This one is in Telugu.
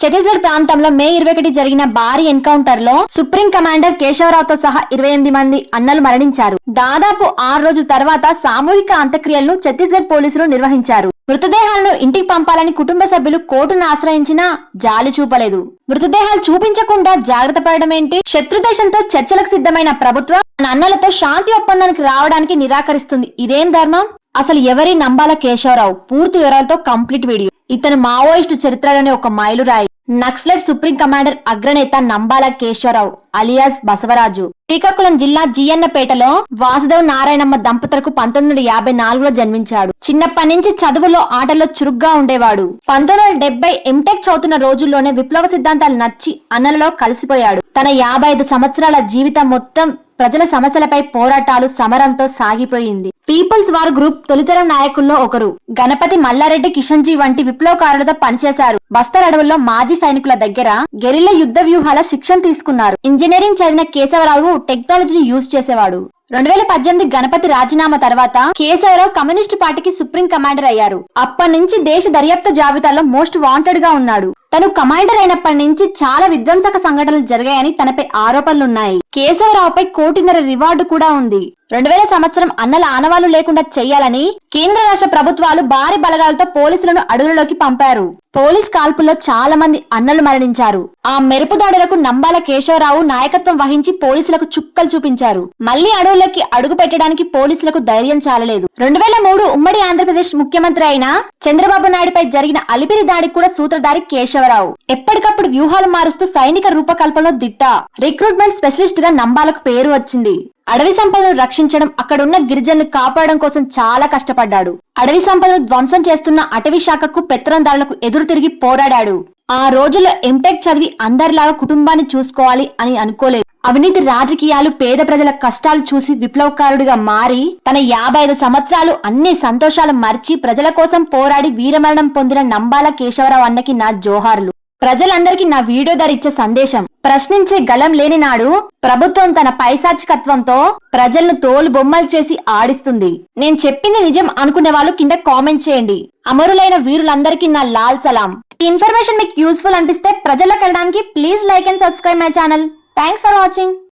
ఛత్తీస్గఢ్ ప్రాంతంలో మే 21 జరిగిన భారీ ఎన్కౌంటర్ లో సుప్రీం కమాండర్ కేశవరావుతో సహా 28 మంది అన్నలు మరణించారు. దాదాపు 6 రోజుల తర్వాత సామూహిక అంత్యక్రియలను ఛత్తీస్గఢ్ పోలీసులు నిర్వహించారు. మృతదేహాలను ఇంటికి పంపాలని కుటుంబ సభ్యులు కోర్టును ఆశ్రయించినా జాలి చూపలేదు. మృతదేహాలు చూపించకుండా జాగ్రత్త పడడమేంటి? శత్రు దేశంతో చర్చలకు సిద్ధమైన ప్రభుత్వం అన్నలతో శాంతి ఒప్పందానికి రావడానికి నిరాకరిస్తుంది. ఇదేం ధర్మం? అసలు ఎవరి నంబాల కేశవరావు? పూర్తి వివరాలతో కంప్లీట్ వీడియో. ఇతను మావోయిస్టు చరిత్రలోనే ఒక మైలురాయి. నక్సలైట్ సుప్రీం కమాండర్ అగ్రనేత నంబాల కేశవరావు అలియాస్ బసవరాజు శ్రీకాకుళం జిల్లా జియన్నపేటలో వాసుదేవ్ నారాయణమ్మ దంపతులకు 1954లో జన్మించాడు. చిన్నప్పటి నుంచి చదువులో ఆటల్లో చురుగ్గా ఉండేవాడు. 1970 ఎంటెక్ చదువుతున్న రోజుల్లోనే విప్లవ సిద్ధాంతాలు నచ్చి అన్నలలో కలిసిపోయాడు. తన 55 సంవత్సరాల జీవితం మొత్తం ప్రజల సమస్యలపై పోరాటాలు సమరంతో సాగిపోయింది. పీపుల్స్ వార్ గ్రూప్ తొలితరం నాయకుల్లో ఒకరు. గణపతి మల్లారెడ్డి, కిషన్జీ వంటి విప్లవకారులతో పనిచేశారు. బస్తర్ అడవుల్లో మాజీ సైనికుల దగ్గర గెరిల్లా యుద్ధ వ్యూహాల శిక్షణ తీసుకున్నారు. ఇంజనీరింగ్ చదివిన కేశవరావు టెక్నాలజీని యూజ్ చేసేవాడు. 2018 గణపతి రాజీనామా తర్వాత కేశవరావు కమ్యూనిస్టు పార్టీకి సుప్రీం కమాండర్ అయ్యారు. అప్పటి నుంచి దేశ దర్యాప్తు జాబితాలో మోస్ట్ వాంటెడ్ గా ఉన్నాడు. తను కమాండర్ అయినప్పటి నుంచి చాలా విధ్వంసక సంఘటనలు జరిగాయని తనపై ఆరోపణలున్నాయి. కేశవరావుపై 1.5 కోటి రివార్డు కూడా ఉంది. 2000 సంవత్సరం అన్నల ఆనవాళ్లు లేకుండా చేయాలని కేంద్ర రాష్ట్ర ప్రభుత్వాలు భారీ బలగాలతో పోలీసులను అడవులలోకి పంపారు. పోలీస్ కాల్పుల్లో చాలా మంది అన్నలు మరణించారు. ఆ మెరుపు దాడులకు నంబాల కేశవరావు నాయకత్వం వహించి పోలీసులకు చుక్కలు చూపించారు. మళ్లీ అడవుల్లోకి అడుగు పెట్టడానికి పోలీసులకు ధైర్యం చాలలేదు. 2003 ఉమ్మడి ఆంధ్రప్రదేశ్ ముఖ్యమంత్రి అయిన చంద్రబాబు నాయుడుపై జరిగిన అలిపిరి దాడికి కూడా సూత్రధారి కేశవరావు. ఎప్పటికప్పుడు వ్యూహాలు మారుస్తూ సైనిక రూపకల్పనలో దిట్ట. రిక్రూట్మెంట్ స్పెషలిస్ట్ గా నంబాలకు పేరు వచ్చింది. అడవి సంపదను రక్షించడం, అక్కడున్న గిరిజనులు కాపాడడం కోసం చాలా కష్టపడ్డాడు. అడవి సంపదను ధ్వంసం చేస్తున్న అటవీ శాఖకు పెత్తనందారులకు ఎదురు తిరిగి పోరాడాడు. ఆ రోజుల్లో ఎంటెక్ చదివి అందరిలాగా కుటుంబాన్ని చూసుకోవాలి అని అనుకోలేదు. అవినీతి రాజకీయాలు, పేద ప్రజల కష్టాలు చూసి విప్లవకారుడిగా మారి తన 55 సంవత్సరాలు అన్ని సంతోషాలు మర్చి ప్రజల కోసం పోరాడి వీరమరణం పొందిన నంబాల కేశవరావు అన్నకి నా జోహార్లు. ప్రజలందరికీ నా వీడియో ద్వారా ఇచ్చే సందేశం: ప్రశ్నించే గళం లేని నాడు ప్రభుత్వం తన పైశాచికత్వంతో ప్రజలను తోలు బొమ్మలు చేసి ఆడిస్తుంది. నేను చెప్పింది నిజం అనుకునే వాళ్ళు కింద కామెంట్ చేయండి. అమరులైన వీరులందరికీ నా లాల్ సలాం. ఈ ఇన్ఫర్మేషన్ మీకు యూస్ఫుల్ అనిపిస్తే ప్రజలకు వెళ్ళడానికి please like and subscribe my channel. Thanks for watching.